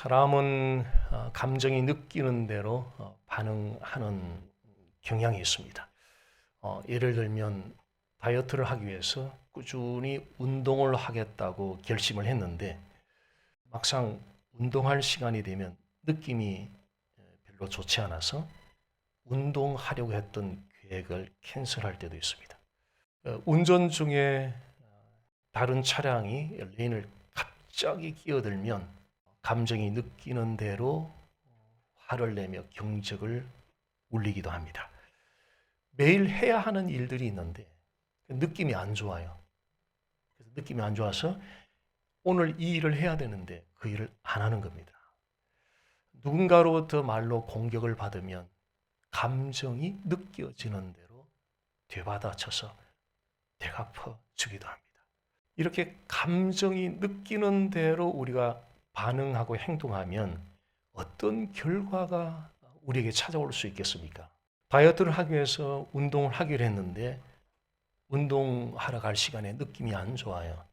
사람은 감정이 느끼는 대로 반응하는 경향이 있습니다. 예를 들면 다이어트를 하기 위해서 꾸준히 운동을 하겠다고 결심을 했는데 막상 운동할 시간이 되면 느낌이 별로 좋지 않아서 운동하려고 했던 계획을 캔슬할 때도 있습니다. 운전 중에 다른 차량이 레인을 갑자기 끼어들면 감정이 느끼는 대로 화를 내며 경적을 울리기도 합니다. 매일 해야 하는 일들이 있는데 느낌이 안 좋아요. 그래서 느낌이 안 좋아서 오늘 이 일을 해야 되는데 그 일을 안 하는 겁니다. 누군가로부터 말로 공격을 받으면 감정이 느껴지는 대로 되받아쳐서 되갚아주기도 합니다. 이렇게 감정이 느끼는 대로 우리가 반응하고 행동하면 어떤 결과가 우리에게 찾아올 수 있겠습니까? 다이어트를 하기 위해서 운동을 하기로 했는데 운동하러 갈 시간에 느낌이 안 좋아요.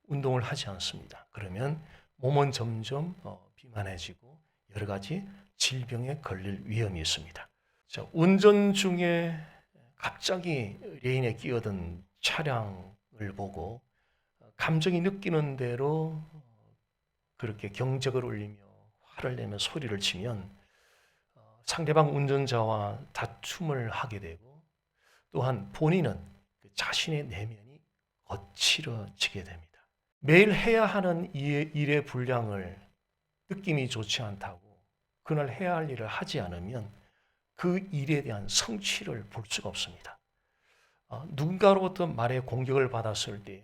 운동을 하지 않습니다. 그러면 몸은 점점 비만해지고 여러 가지 질병에 걸릴 위험이 있습니다. 자, 운전 중에 갑자기 레인에 끼어든 차량을 보고 감정이 느끼는 대로 그렇게 경적을 울리며 화를 내며 소리를 치면 상대방 운전자와 다툼을 하게 되고 또한 본인은 자신의 내면이 거칠어지게 됩니다. 매일 해야 하는 일의 분량을 느낌이 좋지 않다고 그날 해야 할 일을 하지 않으면 그 일에 대한 성취를 볼 수가 없습니다. 누군가로부터 말에 공격을 받았을 때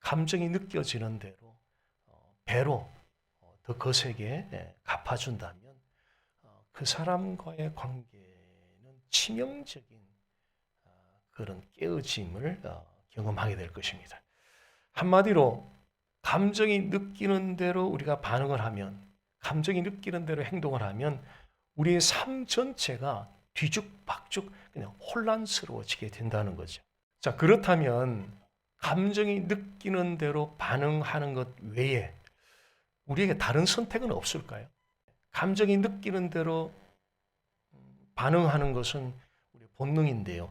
감정이 느껴지는 대로 배로 더 거세게 갚아준다면 그 사람과의 관계는 치명적인 그런 깨어짐을 경험하게 될 것입니다. 한마디로 감정이 느끼는 대로 우리가 반응을 하면, 감정이 느끼는 대로 행동을 하면 우리의 삶 전체가 뒤죽박죽 그냥 혼란스러워지게 된다는 거죠. 자, 그렇다면 감정이 느끼는 대로 반응하는 것 외에 우리에게 다른 선택은 없을까요? 감정이 느끼는 대로 반응하는 것은 우리 본능인데요.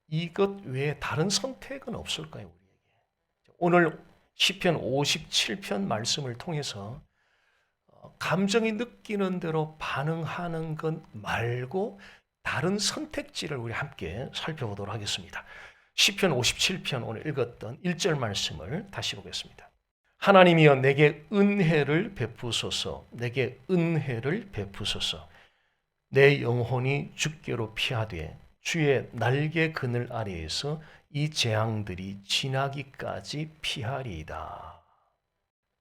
이것 외에 다른 선택은 없을까요, 우리에게? 오늘 시편 57편 말씀을 통해서 감정이 느끼는 대로 반응하는 것 말고 다른 선택지를 우리 함께 살펴보도록 하겠습니다. 시편 57편 오늘 읽었던 1절 말씀을 다시 보겠습니다. 하나님이여 내게 은혜를 베푸소서. 내게 은혜를 베푸소서. 내 영혼이 주께로 피하되 주의 날개 그늘 아래에서 이 재앙들이 지나기까지 피하리이다.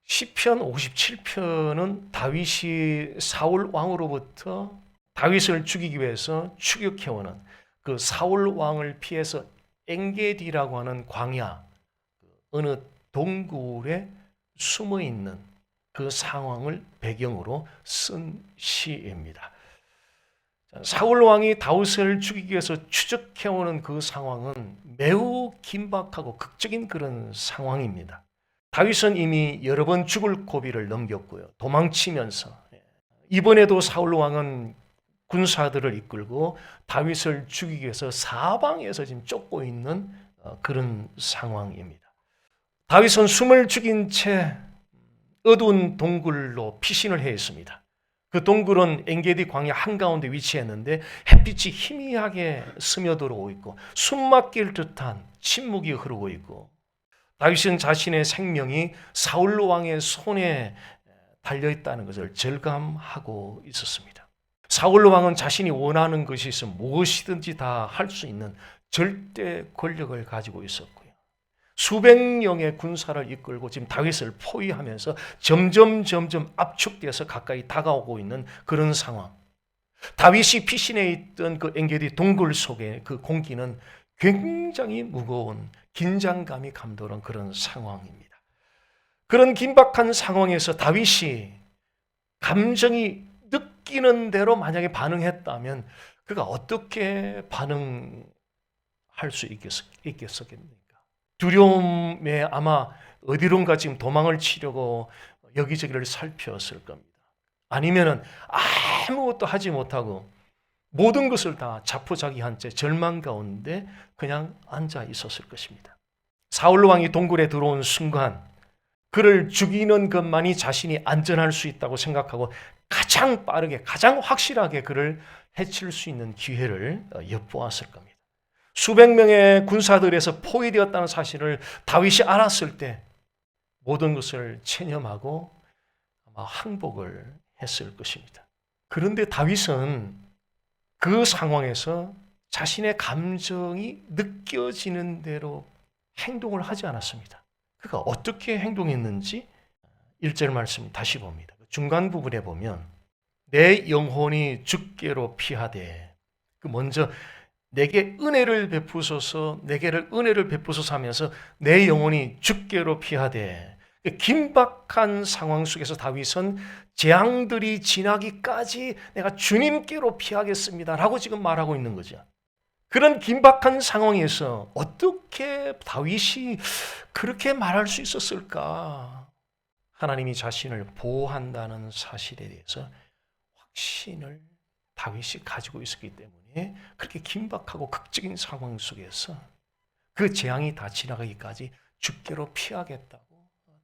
시편 57편은 다윗이 사울 왕으로부터 다윗을 죽이기 위해서 추격해오는 그 사울 왕을 피해서 엔게디라고 하는 광야 어느 동굴에 숨어 있는 그 상황을 배경으로 쓴 시입니다. 사울 왕이 다윗을 죽이기 위해서 추적해오는 그 상황은 매우 긴박하고 극적인 그런 상황입니다. 다윗은 이미 여러 번 죽을 고비를 넘겼고요. 도망치면서 이번에도 사울 왕은 군사들을 이끌고 다윗을 죽이기 위해서 사방에서 지금 쫓고 있는 그런 상황입니다. 다윗은 숨을 죽인 채 어두운 동굴로 피신을 해 있습니다. 그 동굴은 엔게디 광야 한가운데 위치했는데 햇빛이 희미하게 스며들어오고 있고 숨막힐 듯한 침묵이 흐르고 있고 다윗은 자신의 생명이 사울 왕의 손에 달려있다는 것을 절감하고 있었습니다. 사울 왕은 자신이 원하는 것이 있으면 무엇이든지 다 할 수 있는 절대 권력을 가지고 있었고요. 수백 명의 군사를 이끌고 지금 다윗을 포위하면서 점점 압축돼서 가까이 다가오고 있는 그런 상황. 다윗이 피신해 있던 그 엔게디 동굴 속의 그 공기는 굉장히 무거운 긴장감이 감도는 그런 상황입니다. 그런 긴박한 상황에서 다윗이 감정이 느끼는 대로 만약에 반응했다면 그가 어떻게 반응할 수 있겠습니까? 두려움에 아마 어디론가 지금 도망을 치려고 여기저기를 살폈을 겁니다. 아니면은 아무것도 하지 못하고 모든 것을 다 자포자기한 채 절망 가운데 그냥 앉아 있었을 것입니다. 사울 왕이 동굴에 들어온 순간 그를 죽이는 것만이 자신이 안전할 수 있다고 생각하고 가장 빠르게 가장 확실하게 그를 해칠 수 있는 기회를 엿보았을 겁니다. 수백 명의 군사들에서 포위되었다는 사실을 다윗이 알았을 때 모든 것을 체념하고 아마 항복을 했을 것입니다. 그런데 다윗은 그 상황에서 자신의 감정이 느껴지는 대로 행동을 하지 않았습니다. 그가 어떻게 행동했는지 1절 말씀 다시 봅니다. 중간 부분에 보면 내 영혼이 주께로 피하되, 먼저 내게 은혜를 베푸소서, 내게를 은혜를 베푸소서 하면서 내 영혼이 주께로 피하되, 긴박한 상황 속에서 다윗은 재앙들이 지나기까지 내가 주님께로 피하겠습니다 라고 지금 말하고 있는 거죠. 그런 긴박한 상황에서 어떻게 다윗이 그렇게 말할 수 있었을까? 하나님이 자신을 보호한다는 사실에 대해서 확신을 다윗이 가지고 있었기 때문에 그렇게 긴박하고 극적인 상황 속에서 그 재앙이 다 지나가기까지 주께로 피하겠다고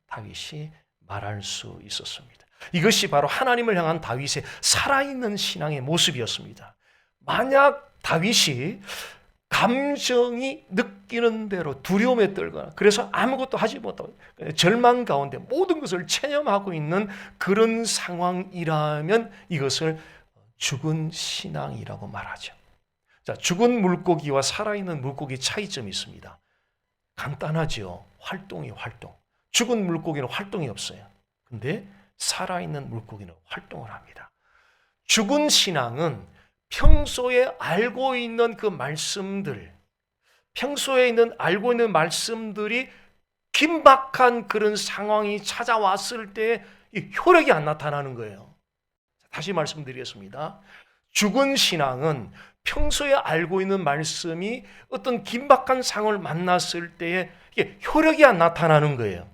다윗이 말할 수 있었습니다. 이것이 바로 하나님을 향한 다윗의 살아있는 신앙의 모습이었습니다. 만약 다윗이 감정이 느끼는 대로 두려움에 떨거나 그래서 아무것도 하지 못하고 절망 가운데 모든 것을 체념하고 있는 그런 상황이라면 이것을 죽은 신앙이라고 말하죠. 자, 죽은 물고기와 살아있는 물고기 차이점이 있습니다. 간단하죠. 활동. 죽은 물고기는 활동이 없어요. 근데 살아있는 물고기는 활동을 합니다. 죽은 신앙은 평소에 알고 있는 그 말씀들, 알고 있는 말씀들이 긴박한 그런 상황이 찾아왔을 때 효력이 안 나타나는 거예요. 다시 말씀드리겠습니다. 죽은 신앙은 평소에 알고 있는 말씀이 어떤 긴박한 상황을 만났을 때에 이게 효력이 안 나타나는 거예요.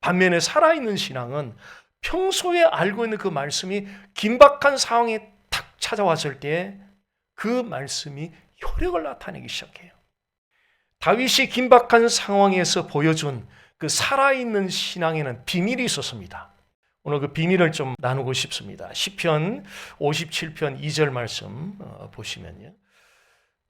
반면에 살아있는 신앙은 평소에 알고 있는 그 말씀이 긴박한 상황에 탁 찾아왔을 때 그 말씀이 효력을 나타내기 시작해요. 다윗이 긴박한 상황에서 보여준 그 살아있는 신앙에는 비밀이 있었습니다. 오늘 그 비밀을 좀 나누고 싶습니다. 시편 57편 2절 말씀 보시면요.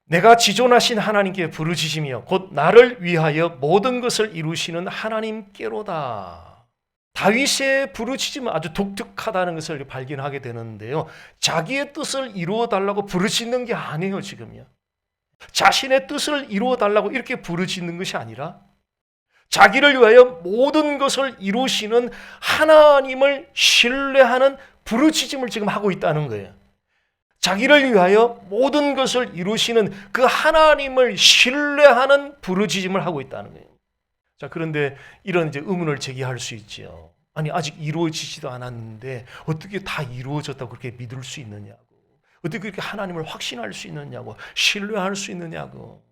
내가 지존하신 하나님께 부르짖으며 곧 나를 위하여 모든 것을 이루시는 하나님께로다. 다윗의 부르짖음은 아주 독특하다는 것을 발견하게 되는데요. 자기의 뜻을 이루어 달라고 부르짖는 게 아니에요, 지금요. 자신의 뜻을 이루어 달라고 이렇게 부르짖는 것이 아니라 자기를 위하여 모든 것을 이루시는 하나님을 신뢰하는 부르짖음을 지금 하고 있다는 거예요. 자기를 위하여 모든 것을 이루시는 그 하나님을 신뢰하는 부르짖음을 하고 있다는 거예요. 자, 그런데 이런 이제 의문을 제기할 수 있죠. 아니, 아직 이루어지지도 않았는데 어떻게 다 이루어졌다고 그렇게 믿을 수 있느냐고. 어떻게 그렇게 하나님을 확신할 수 있느냐고. 신뢰할 수 있느냐고.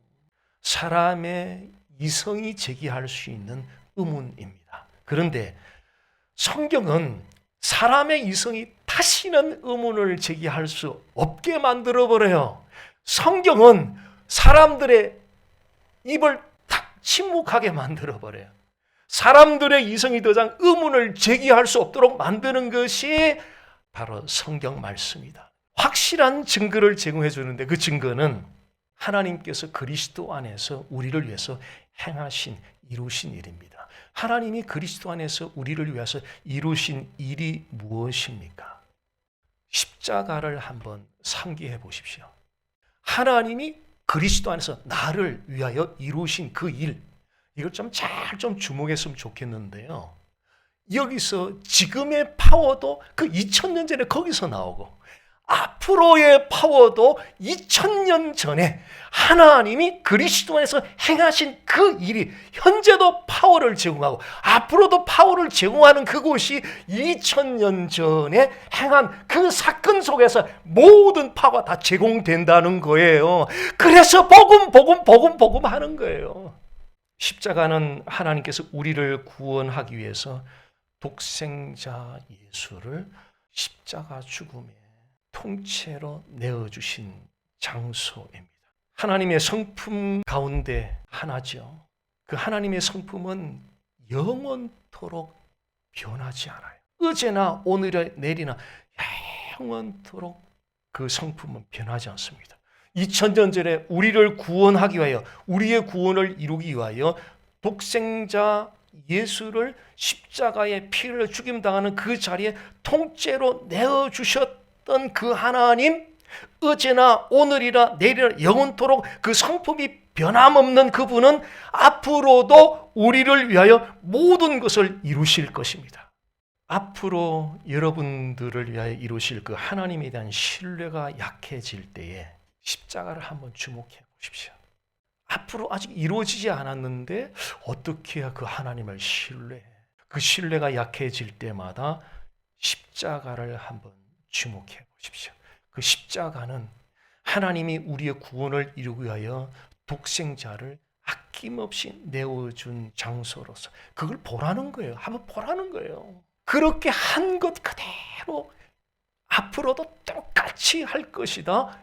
사람의 이성이 제기할 수 있는 의문입니다. 그런데 성경은 사람의 이성이 다시는 의문을 제기할 수 없게 만들어버려요. 성경은 사람들의 입을 탁 침묵하게 만들어버려요. 사람들의 이성이 더 이상 의문을 제기할 수 없도록 만드는 것이 바로 성경 말씀이다. 확실한 증거를 제공해 주는데 그 증거는 하나님께서 그리스도 안에서 우리를 위해서 행하신, 이루신 일입니다. 하나님이 그리스도 안에서 우리를 위해서 이루신 일이 무엇입니까? 십자가를 한번 상기해 보십시오. 하나님이 그리스도 안에서 나를 위하여 이루신 그 일, 이걸 잘 주목했으면 좋겠는데요. 여기서 지금의 파워도 그 2000년 전에 거기서 나오고 앞으로의 파워도 2000년 전에 하나님이 그리스도 안에서 행하신 그 일이 현재도 파워를 제공하고 앞으로도 파워를 제공하는 그곳이 2000년 전에 행한 그 사건 속에서 모든 파워가 다 제공된다는 거예요. 그래서 복음 하는 거예요. 십자가는 하나님께서 우리를 구원하기 위해서 독생자 예수를 십자가 죽음에 통째로 내어주신 장소입니다. 하나님의 성품 가운데 하나죠. 그 하나님의 성품은 영원토록 변하지 않아요. 어제나 오늘이나 내일이나 영원토록 그 성품은 변하지 않습니다. 2000년 전에 우리를 구원하기 위하여, 우리의 구원을 이루기 위하여 독생자 예수를 십자가에 피를 죽임당하는 그 자리에 통째로 내어주셨던 그 하나님, 어제나 오늘이나 내일이나 영원토록 그 성품이 변함없는 그분은 앞으로도 우리를 위하여 모든 것을 이루실 것입니다. 앞으로 여러분들을 위하여 이루실 그 하나님에 대한 신뢰가 약해질 때에 십자가를 한번 주목해 보십시오. 앞으로 아직 이루어지지 않았는데 어떻게 해야 그 하나님을 신뢰해? 그 신뢰가 약해질 때마다 십자가를 한번 주목해 보십시오. 그 십자가는 하나님이 우리의 구원을 이루기 위하여 독생자를 아낌없이 내어준 장소로서 그걸 보라는 거예요. 한번 보라는 거예요. 그렇게 한 것 그대로 앞으로도 똑같이 할 것이다.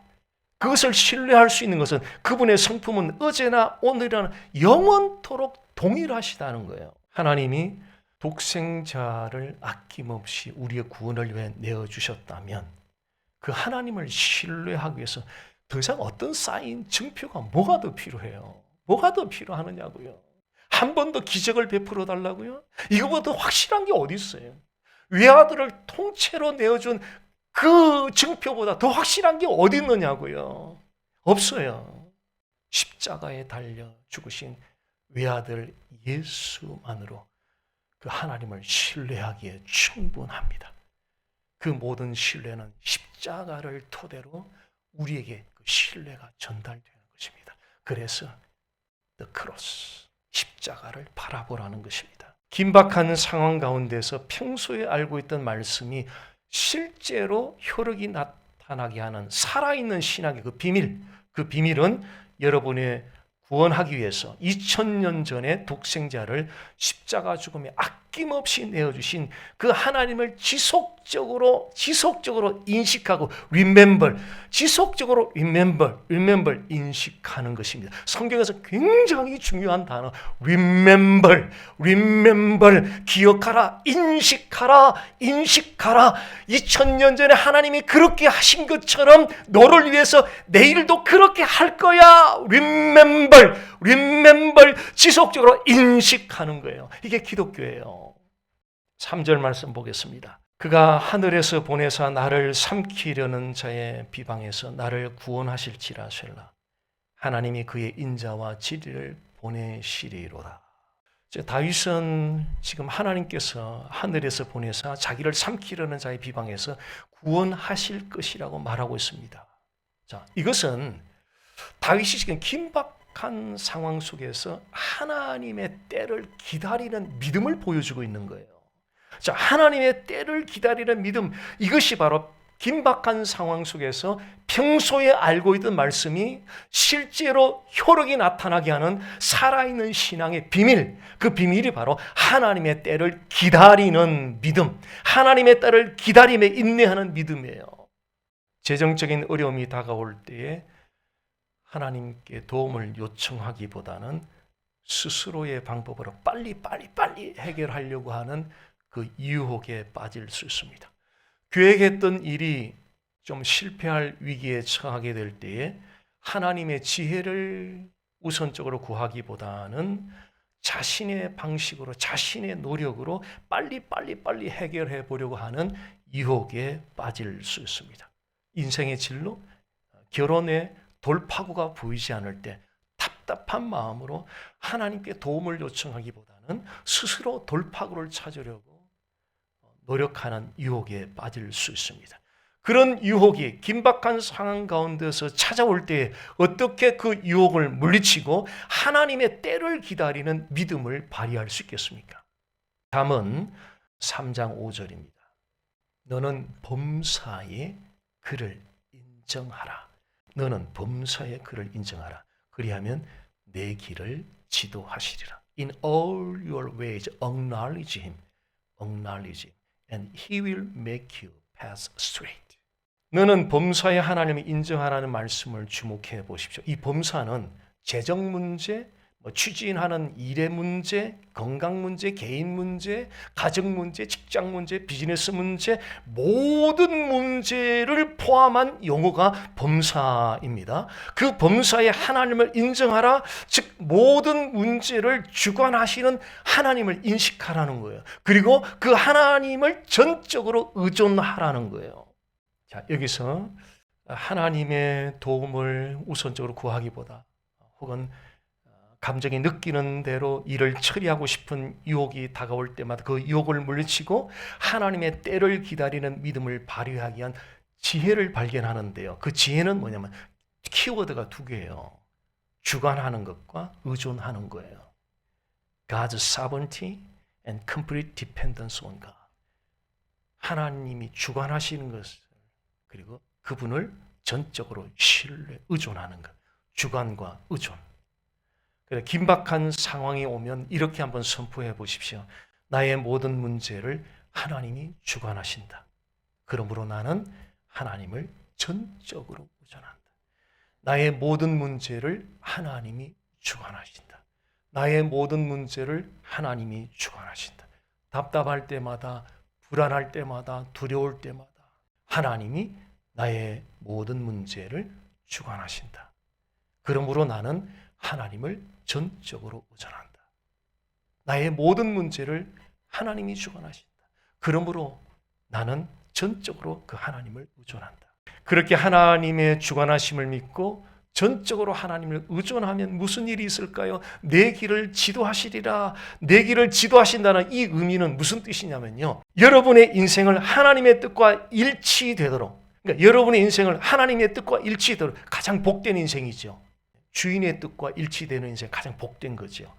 그것을 신뢰할 수 있는 것은 그분의 성품은 어제나 오늘이나 영원토록 동일하시다는 거예요. 하나님이 독생자를 아낌없이 우리의 구원을 위해 내어주셨다면 그 하나님을 신뢰하기 위해서 더 이상 어떤 사인, 증표가 뭐가 더 필요해요? 뭐가 더 필요하느냐고요? 한 번 더 기적을 베풀어 달라고요? 이거보다 더 확실한 게 어디 있어요? 외아들을 통째로 내어준 그 증표보다 더 확실한 게 어디 있느냐고요? 없어요. 십자가에 달려 죽으신 외아들 예수만으로 그 하나님을 신뢰하기에 충분합니다. 그 모든 신뢰는 십자가를 토대로 우리에게 그 신뢰가 전달되는 것입니다. 그래서 The Cross, 십자가를 바라보라는 것입니다. 긴박한 상황 가운데서 평소에 알고 있던 말씀이 실제로 효력이 나타나게 하는 살아있는 신학의 그 비밀은 여러분의 구원하기 위해서 2000년 전에 독생자를 십자가 죽음에 아낌없이 내어주신 그 하나님을 지속적으로 인식하고 지속적으로 인식하는 것입니다. 성경에서 굉장히 중요한 단어 remember, 기억하라, 인식하라. 2000년 전에 하나님이 그렇게 하신 것처럼 너를 위해서 내일도 그렇게 할 거야. remember, 지속적으로 인식하는 거예요. 이게 기독교예요. 3절 말씀 보겠습니다. 그가 하늘에서 보내사 나를 삼키려는 자의 비방에서 나를 구원하실지라 셀라. 하나님이 그의 인자와 진리를 보내시리로다. 다윗은 지금 하나님께서 하늘에서 보내사 자기를 삼키려는 자의 비방에서 구원하실 것이라고 말하고 있습니다. 자, 이것은 다윗이 지금 긴박한 상황 속에서 하나님의 때를 기다리는 믿음을 보여주고 있는 거예요. 자, 하나님의 때를 기다리는 믿음, 이것이 바로 긴박한 상황 속에서 평소에 알고 있던 말씀이 실제로 효력이 나타나게 하는 살아있는 신앙의 비밀, 그 비밀이 바로 하나님의 때를 기다리는 믿음, 하나님의 때를 기다림에 인내하는 믿음이에요. 재정적인 어려움이 다가올 때에 하나님께 도움을 요청하기보다는 스스로의 방법으로 빨리 해결하려고 하는 그 유혹에 빠질 수 있습니다. 계획했던 일이 좀 실패할 위기에 처하게 될 때에 하나님의 지혜를 우선적으로 구하기보다는 자신의 방식으로, 자신의 노력으로 빨리 해결해 보려고 하는 유혹에 빠질 수 있습니다. 인생의 진로, 결혼의 돌파구가 보이지 않을 때 답답한 마음으로 하나님께 도움을 요청하기보다는 스스로 돌파구를 찾으려고 노력하는 유혹에 빠질 수 있습니다. 그런 유혹이 긴박한 상황 가운데서 찾아올 때 어떻게 그 유혹을 물리치고 하나님의 때를 기다리는 믿음을 발휘할 수 있겠습니까? 잠언 3장 5절입니다. 너는 범사의 그를 인정하라. 너는 범사의 그를 인정하라. 그리하면 내 길을 지도하시리라. In all your ways acknowledge him. And he will make you has strayed. 너는 범사에 하나님을 인정하라는 말씀을 주목해 보십시오. 이 범사는 재정 문제, 추진하는 일의 문제, 건강 문제, 개인 문제, 가정 문제, 직장 문제, 비즈니스 문제, 모든 문제를 포함한 용어가 범사입니다. 그 범사에 하나님을 인정하라, 즉 모든 문제를 주관하시는 하나님을 인식하라는 거예요. 그리고 그 하나님을 전적으로 의존하라는 거예요. 자, 여기서 하나님의 도움을 우선적으로 구하기보다 혹은 감정이 느끼는 대로 일을 처리하고 싶은 유혹이 다가올 때마다 그 유혹을 물리치고 하나님의 때를 기다리는 믿음을 발휘하기 위한 지혜를 발견하는데요. 그 지혜는 뭐냐면 키워드가 두 개예요. 주관하는 것과 의존하는 거예요. God's sovereignty and complete dependence on God. 하나님이 주관하시는 것을 그리고 그분을 전적으로 신뢰, 의존하는 것. 주관과 의존. 긴박한 상황이 오면 이렇게 한번 선포해 보십시오. 나의 모든 문제를 하나님이 주관하신다. 그러므로 나는 하나님을 전적으로 의존한다. 나의 모든 문제를 하나님이 주관하신다. 나의 모든 문제를 하나님이 주관하신다. 답답할 때마다, 불안할 때마다, 두려울 때마다 하나님이 나의 모든 문제를 주관하신다. 그러므로 나는 하나님을 전적으로 의존한다. 나의 모든 문제를 하나님이 주관하신다. 그러므로 나는 전적으로 그 하나님을 의존한다. 그렇게 하나님의 주관하심을 믿고 전적으로 하나님을 의존하면 무슨 일이 있을까요? 내 길을 지도하시리라. 내 길을 지도하신다는 이 의미는 무슨 뜻이냐면요. 여러분의 인생을 하나님의 뜻과 일치되도록, 그러니까 여러분의 인생을 하나님의 뜻과 일치되도록 가장 복된 인생이죠. 주인의 뜻과 일치되는 인생 가장 복된 거죠.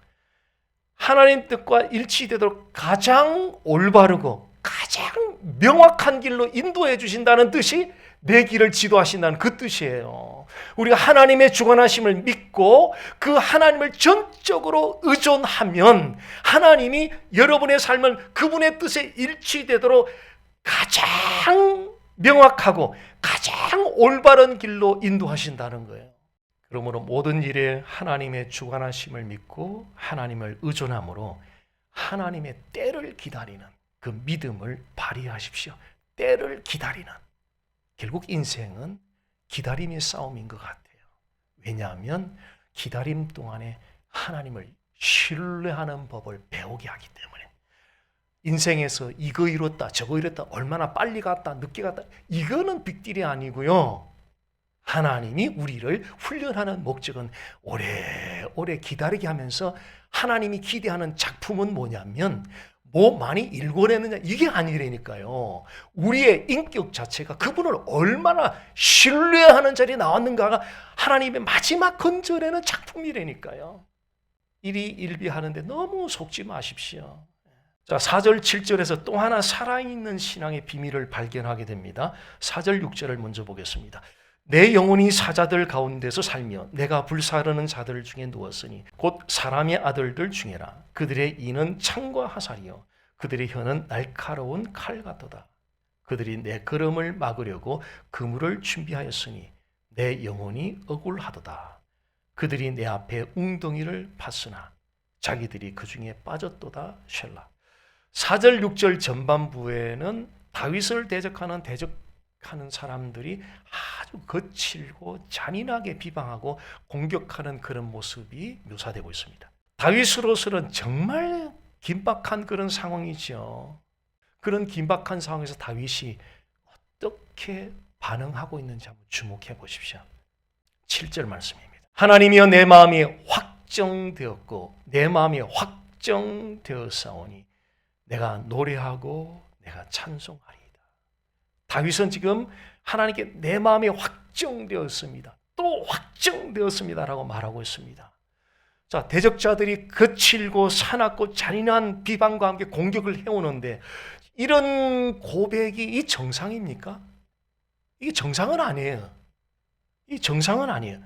하나님 뜻과 일치되도록 가장 올바르고 가장 명확한 길로 인도해 주신다는 뜻이 내 길을 지도하신다는 그 뜻이에요. 우리가 하나님의 주관하심을 믿고 그 하나님을 전적으로 의존하면 하나님이 여러분의 삶을 그분의 뜻에 일치되도록 가장 명확하고 가장 올바른 길로 인도하신다는 거예요. 그러므로 모든 일에 하나님의 주관하심을 믿고 하나님을 의존함으로 하나님의 때를 기다리는 그 믿음을 발휘하십시오. 때를 기다리는. 결국 인생은 기다림의 싸움인 것 같아요. 왜냐하면 기다림 동안에 하나님을 신뢰하는 법을 배우게 하기 때문에. 인생에서 이거 이뤘다 저거 이뤘다 얼마나 빨리 갔다 늦게 갔다 이거는 빅딜이 아니고요. 하나님이 우리를 훈련하는 목적은 오래오래 기다리게 하면서 하나님이 기대하는 작품은 뭐냐면 뭐 많이 읽어내느냐 이게 아니라니까요. 우리의 인격 자체가 그분을 얼마나 신뢰하는 자리에 나왔는가가 하나님의 마지막 건져내는 작품이라니까요. 일이 일비하는데 너무 속지 마십시오. 자, 4절 7절에서 또 하나 살아있는 신앙의 비밀을 발견하게 됩니다. 4절 6절을 먼저 보겠습니다. 내 영혼이 사자들 가운데서 살며 내가 불사르는 자들 중에 누웠으니 곧 사람의 아들들 중에라. 그들의 이는 창과 화살이요 그들의 혀는 날카로운 칼 같도다. 그들이 내 걸음을 막으려고 그물을 준비하였으니 내 영혼이 억울하도다. 그들이 내 앞에 웅덩이를 팠으나 자기들이 그 중에 빠졌도다. 셀라. 4절 6절 전반부에는 다윗을 대적하는 사람들이 아주 거칠고 잔인하게 비방하고 공격하는 그런 모습이 묘사되고 있습니다. 다윗으로서는 정말 긴박한 그런 상황이죠. 그런 긴박한 상황에서 다윗이 어떻게 반응하고 있는지 한번 주목해 보십시오. 7절 말씀입니다. 하나님이여 내 마음이 확정되었고 내 마음이 확정되었사오니 내가 노래하고 내가 찬송하리이다. 다윗은 지금 하나님께 내 마음이 확정되었습니다. 또 확정되었습니다라고 말하고 있습니다. 자, 대적자들이 거칠고 사납고 잔인한 비방과 함께 공격을 해오는데 이런 고백이 이 정상입니까? 이게 정상은 아니에요. 이 정상은 아니에요.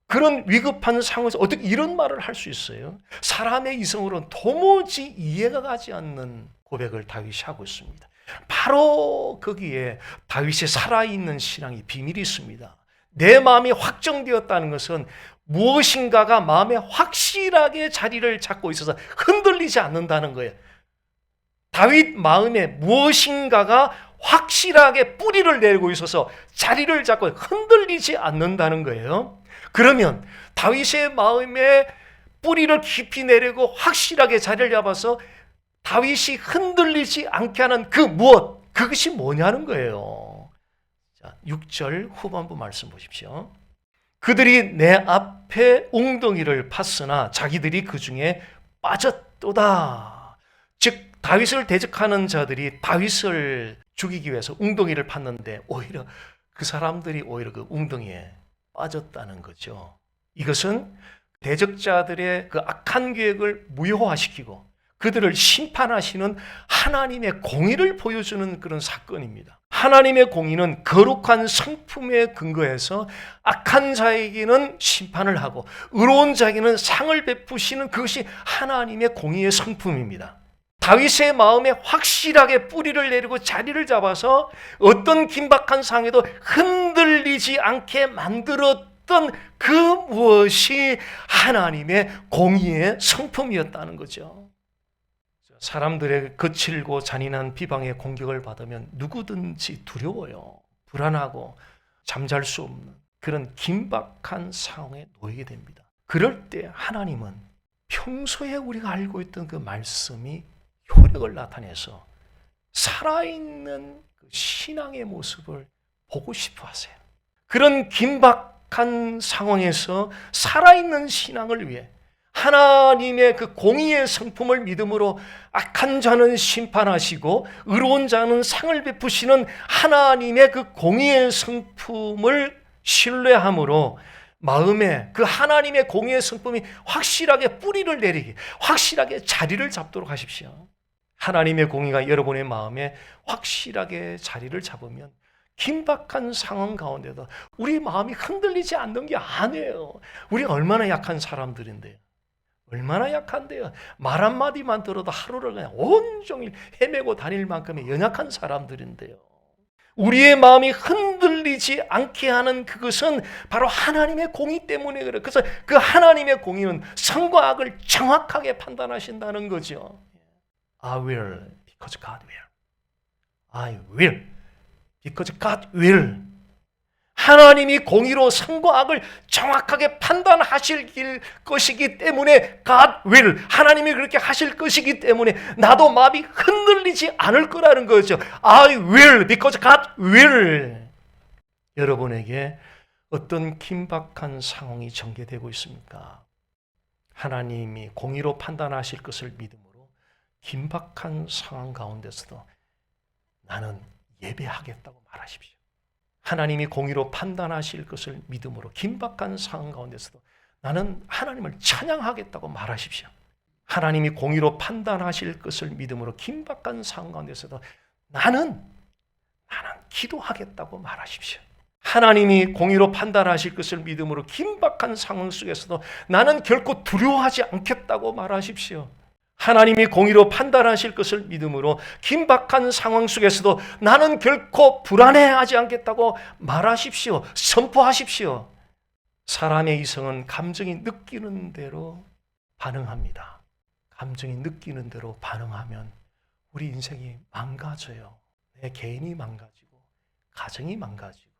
그런 위급한 상황에서 어떻게 이런 말을 할 수 있어요? 사람의 이성으로는 도무지 이해가 가지 않는 고백을 다윗이 하고 있습니다. 바로 거기에 다윗의 살아있는 신앙이 비밀이 있습니다. 내 마음이 확정되었다는 것은 무엇인가가 마음에 확실하게 자리를 잡고 있어서 흔들리지 않는다는 거예요. 다윗 마음에 무엇인가가 확실하게 뿌리를 내리고 있어서 자리를 잡고 흔들리지 않는다는 거예요. 그러면 다윗의 마음에 뿌리를 깊이 내리고 확실하게 자리를 잡아서 다윗이 흔들리지 않게 하는 그 무엇, 그것이 뭐냐는 거예요. 자, 6절 후반부 말씀 보십시오. 그들이 내 앞에 웅덩이를 팠으나 자기들이 그 중에 빠졌도다. 즉 다윗을 대적하는 자들이 다윗을 죽이기 위해서 웅덩이를 팠는데 오히려 그 사람들이 오히려 그 웅덩이에 빠졌다는 거죠. 이것은 대적자들의 그 악한 계획을 무효화시키고 그들을 심판하시는 하나님의 공의를 보여주는 그런 사건입니다. 하나님의 공의는 거룩한 성품에 근거해서 악한 자에게는 심판을 하고 의로운 자에게는 상을 베푸시는 그것이 하나님의 공의의 성품입니다. 다윗의 마음에 확실하게 뿌리를 내리고 자리를 잡아서 어떤 긴박한 상황에도 흔들리지 않게 만들었던 그 무엇이 하나님의 공의의 성품이었다는 거죠. 사람들의 거칠고 잔인한 비방의 공격을 받으면 누구든지 두려워요. 불안하고 잠잘 수 없는 그런 긴박한 상황에 놓이게 됩니다. 그럴 때 하나님은 평소에 우리가 알고 있던 그 말씀이 효력을 나타내서 살아있는 그 신앙의 모습을 보고 싶어 하세요. 그런 긴박한 상황에서 살아있는 신앙을 위해 하나님의 그 공의의 성품을 믿음으로 악한 자는 심판하시고 의로운 자는 상을 베푸시는 하나님의 그 공의의 성품을 신뢰함으로 마음에 그 하나님의 공의의 성품이 확실하게 뿌리를 내리게, 확실하게 자리를 잡도록 하십시오. 하나님의 공의가 여러분의 마음에 확실하게 자리를 잡으면 긴박한 상황 가운데도 우리 마음이 흔들리지 않는 게 아니에요. 우리가 얼마나 약한 사람들인데요. 얼마나 약한데요. 말 한마디만 들어도 하루를 그냥 온종일 헤매고 다닐 만큼의 연약한 사람들인데요. 우리의 마음이 흔들리지 않게 하는 그것은 바로 하나님의 공의 때문에 그래요. 그래서 그 하나님의 공의는 선과 악을 정확하게 판단하신다는 거죠. I will because God will. I will because God will. 하나님이 공의로 선과 악을 정확하게 판단하실 것이기 때문에 God will. 하나님이 그렇게 하실 것이기 때문에 나도 마음이 흔들리지 않을 거라는 거죠. I will because God will. 여러분에게 어떤 긴박한 상황이 전개되고 있습니까? 하나님이 공의로 판단하실 것을 믿음으로 긴박한 상황 가운데서도 나는 예배하겠다고 말하십시오. 하나님이 공의로 판단하실 것을 믿음으로 긴박한 상황 가운데서도 나는 하나님을 찬양하겠다고 말하십시오. 하나님이 공의로 판단하실 것을 믿음으로 긴박한 상황 가운데서도 나는 기도하겠다고 말하십시오. 하나님이 공의로 판단하실 것을 믿음으로 긴박한 상황 속에서도 나는 결코 두려워하지 않겠다고 말하십시오. 하나님이 공의로 판단하실 것을 믿음으로 긴박한 상황 속에서도 나는 결코 불안해하지 않겠다고 말하십시오. 선포하십시오. 사람의 이성은 감정이 느끼는 대로 반응합니다. 감정이 느끼는 대로 반응하면 우리 인생이 망가져요. 내 개인이 망가지고 가정이 망가지고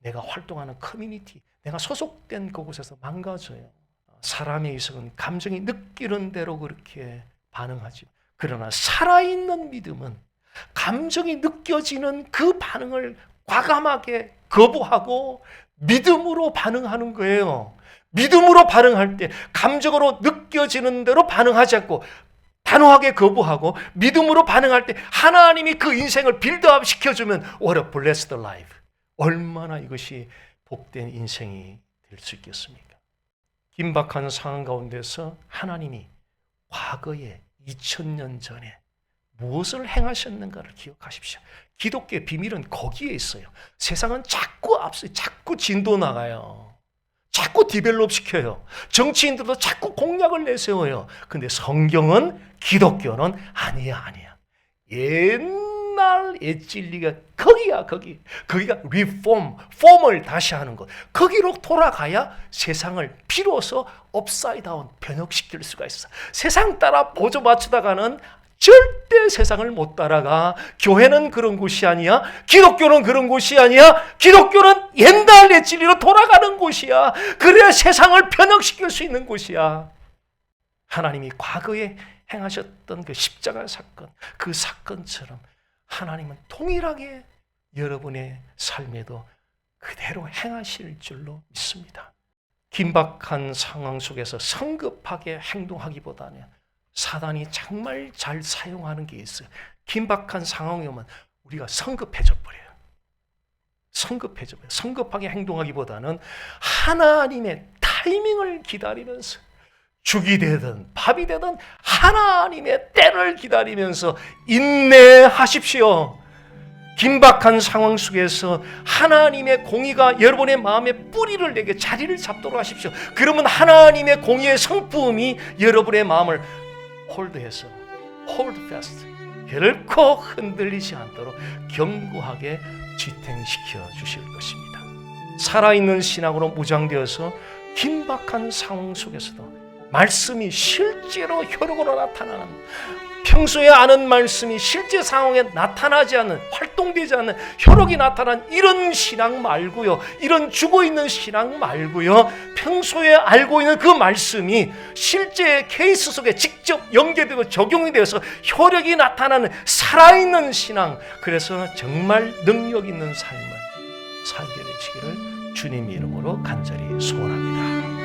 내가 활동하는 커뮤니티, 내가 소속된 그곳에서 망가져요. 사람의 이성은 감정이 느끼는 대로 그렇게 반응하죠. 그러나 살아있는 믿음은 감정이 느껴지는 그 반응을 과감하게 거부하고 믿음으로 반응하는 거예요. 믿음으로 반응할 때 감정으로 느껴지는 대로 반응하지 않고 단호하게 거부하고 믿음으로 반응할 때 하나님이 그 인생을 빌드업 시켜주면 What a blessed life. 얼마나 이것이 복된 인생이 될 수 있겠습니까? 긴박한 상황 가운데서 하나님이 과거에 2000년 전에 무엇을 행하셨는가를 기억하십시오. 기독교의 비밀은 거기에 있어요. 세상은 자꾸 앞서 자꾸 진도 나가요. 자꾸 디벨롭 시켜요. 정치인들도 자꾸 공약을 내세워요. 근데 성경은, 기독교는 아니야. 옛날 옛날의 진리가 거기야, 거기가 리폼, 폼을 다시 하는 것. 거기로 돌아가야 세상을 비로소 업사이드 다운 변혁시킬 수가 있어. 세상 따라 보조 맞추다가는 절대 세상을 못 따라가. 교회는 그런 곳이 아니야. 기독교는 그런 곳이 아니야. 기독교는 옛날의 진리로 돌아가는 곳이야. 그래야 세상을 변혁시킬 수 있는 곳이야. 하나님이 과거에 행하셨던 그 십자가 사건, 그 사건처럼 하나님은 동일하게 여러분의 삶에도 그대로 행하실 줄로 믿습니다. 긴박한 상황 속에서 성급하게 행동하기보다는 사단이 정말 잘 사용하는 게 있어요. 긴박한 상황이 오면 우리가 성급해져 버려요. 성급하게 행동하기보다는 하나님의 타이밍을 기다리면서 죽이 되든 밥이 되든 하나님의 때를 기다리면서 인내하십시오. 긴박한 상황 속에서 하나님의 공의가 여러분의 마음에 뿌리를 내게 자리를 잡도록 하십시오. 그러면 하나님의 공의의 성품이 여러분의 마음을 홀드해서 hold fast, 결코 흔들리지 않도록 견고하게 지탱시켜 주실 것입니다. 살아있는 신앙으로 무장되어서 긴박한 상황 속에서도 말씀이 실제로 효력으로 나타나는, 평소에 아는 말씀이 실제 상황에 나타나지 않는, 활동되지 않는, 효력이 나타나는 이런 신앙 말고요, 이런 죽어있는 신앙 말고요, 평소에 알고 있는 그 말씀이 실제 케이스 속에 직접 연계되고 적용이 되어서 효력이 나타나는 살아있는 신앙, 그래서 정말 능력 있는 삶을 살게 되시기를 주님 이름으로 간절히 소원합니다.